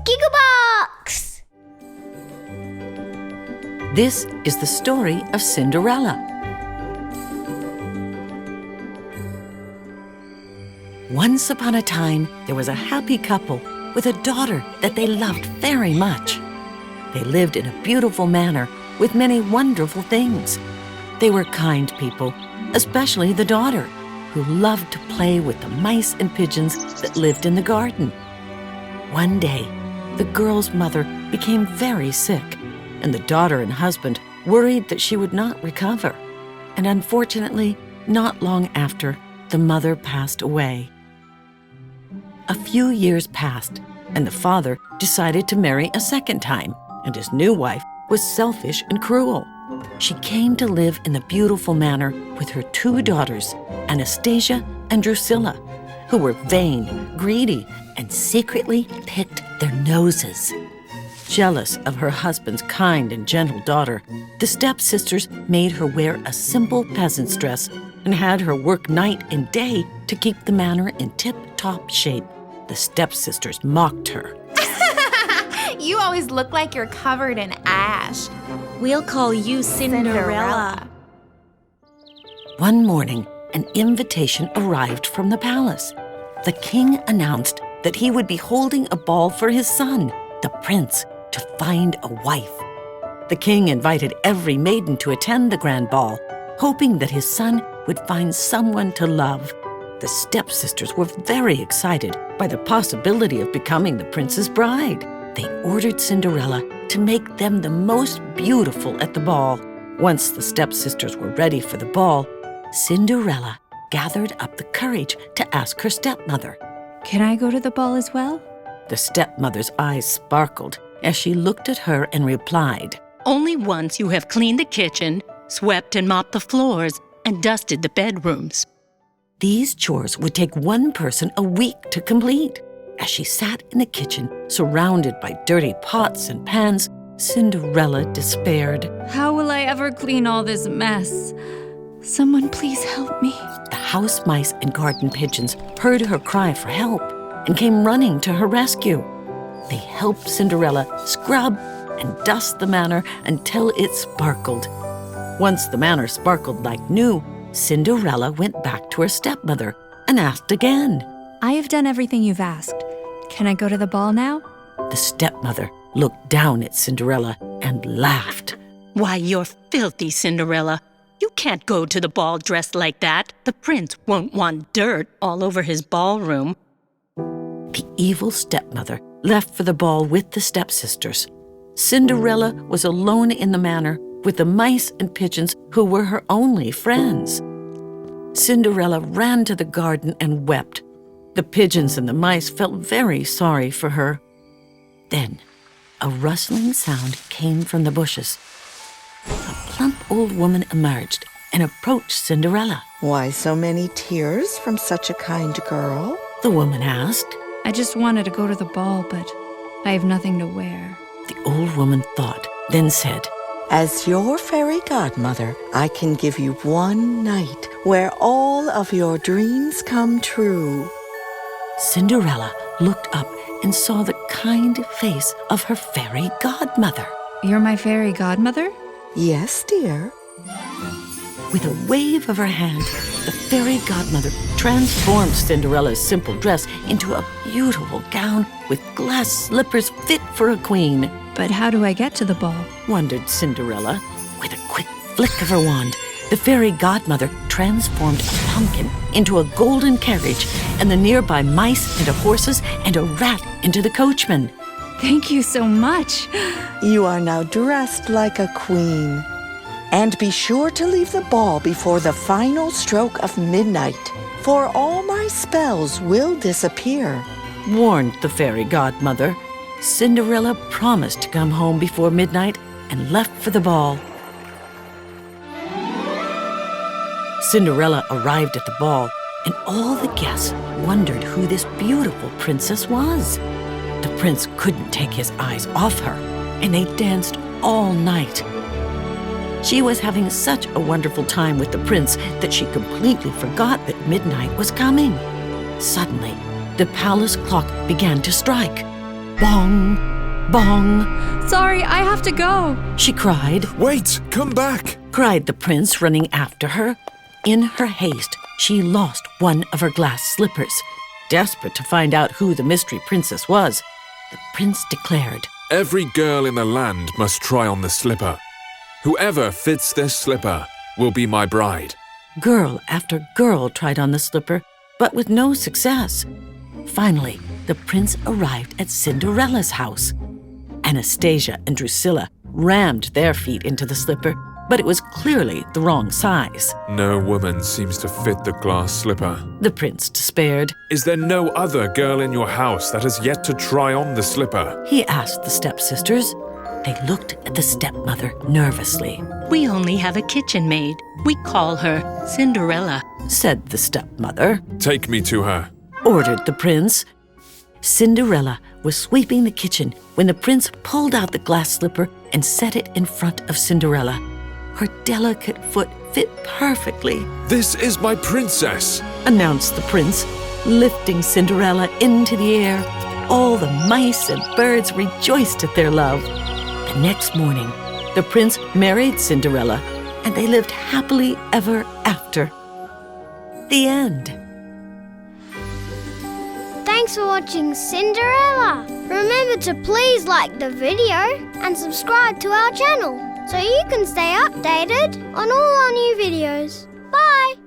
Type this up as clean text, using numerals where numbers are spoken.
Gigglebox! This is the story of Cinderella. Once upon a time, there was a happy couple with a daughter that they loved very much. They lived in a beautiful manor with many wonderful things. They were kind people, especially the daughter, who loved to play with the mice and pigeons that lived in the garden. One day, the girl's mother became very sick, and the daughter and husband worried that she would not recover. And unfortunately, not long after, the mother passed away. A few years passed, and the father decided to marry a second time, and his new wife was selfish and cruel. She came to live in the beautiful manor with her two daughters, Anastasia and Drizella, who were vain, greedy, and secretly picked their noses. Jealous of her husband's kind and gentle daughter, the stepsisters made her wear a simple peasant's dress and had her work night and day to keep the manor in tip-top shape. The stepsisters mocked her. You always look like you're covered in ash. We'll call you Cinderella. One morning, an invitation arrived from the palace. The king announced that he would be holding a ball for his son, the prince, to find a wife. The king invited every maiden to attend the grand ball, hoping that his son would find someone to love. The stepsisters were very excited by the possibility of becoming the prince's bride. They ordered Cinderella to make them the most beautiful at the ball. Once the stepsisters were ready for the ball, Cinderella gathered up the courage to ask her stepmother. Can I go to the ball as well? The stepmother's eyes sparkled as she looked at her and replied, Only once you have cleaned the kitchen, swept and mopped the floors, and dusted the bedrooms. These chores would take one person a week to complete. As she sat in the kitchen, surrounded by dirty pots and pans, Cinderella despaired. How will I ever clean all this mess? Someone please help me. The house mice and garden pigeons heard her cry for help and came running to her rescue. They helped Cinderella scrub and dust the manor until it sparkled. Once the manor sparkled like new, Cinderella went back to her stepmother and asked again. I have done everything you've asked. Can I go to the ball now? The stepmother looked down at Cinderella and laughed. Why, you're filthy, Cinderella. You can't go to the ball dressed like that. The prince won't want dirt all over his ballroom. The evil stepmother left for the ball with the stepsisters. Cinderella was alone in the manor with the mice and pigeons who were her only friends. Cinderella ran to the garden and wept. The pigeons and the mice felt very sorry for her. Then, a rustling sound came from the bushes. A plump old woman emerged and approached Cinderella. Why so many tears from such a kind girl? The woman asked. I just wanted to go to the ball, but I have nothing to wear. The old woman thought, then said, As your fairy godmother, I can give you one night where all of your dreams come true. Cinderella looked up and saw the kind face of her fairy godmother. You're my fairy godmother? Yes, dear. With a wave of her hand, the fairy godmother transformed Cinderella's simple dress into a beautiful gown with glass slippers fit for a queen. But how do I get to the ball? Wondered Cinderella. With a quick flick of her wand, the fairy godmother transformed a pumpkin into a golden carriage and the nearby mice into horses and a rat into the coachman. Thank you so much. You are now dressed like a queen. And be sure to leave the ball before the final stroke of midnight, for all my spells will disappear. Warned the fairy godmother. Cinderella promised to come home before midnight and left for the ball. Cinderella arrived at the ball, and all the guests wondered who this beautiful princess was. The prince couldn't take his eyes off her, and they danced all night. She was having such a wonderful time with the prince that she completely forgot that midnight was coming. Suddenly, the palace clock began to strike. Bong, bong, Sorry, I have to go. she cried. Wait, come back! Cried the prince, running after her. In her haste, she lost one of her glass slippers. Desperate to find out who the mystery princess was, the prince declared, Every girl in the land must try on the slipper. Whoever fits this slipper will be my bride. Girl after girl tried on the slipper, but with no success. Finally, the prince arrived at Cinderella's house. Anastasia and Drizella rammed their feet into the slipper, but it was clearly the wrong size. No woman seems to fit the glass slipper. The prince despaired. Is there no other girl in your house that has yet to try on the slipper? He asked the stepsisters. They looked at the stepmother nervously. We only have a kitchen maid. We call her Cinderella. Said the stepmother, Take me to her. ordered the prince. Cinderella was sweeping the kitchen when the prince pulled out the glass slipper and set it in front of Cinderella. Her delicate foot fit perfectly, This is my princess! announced the prince, lifting Cinderella into the air. All the mice and birds rejoiced at their love. The next morning, the prince married Cinderella, and they lived happily ever after. The end. Thanks for watching Cinderella. Remember to please like the video and subscribe to our channel so you can stay updated on all our new videos. Bye!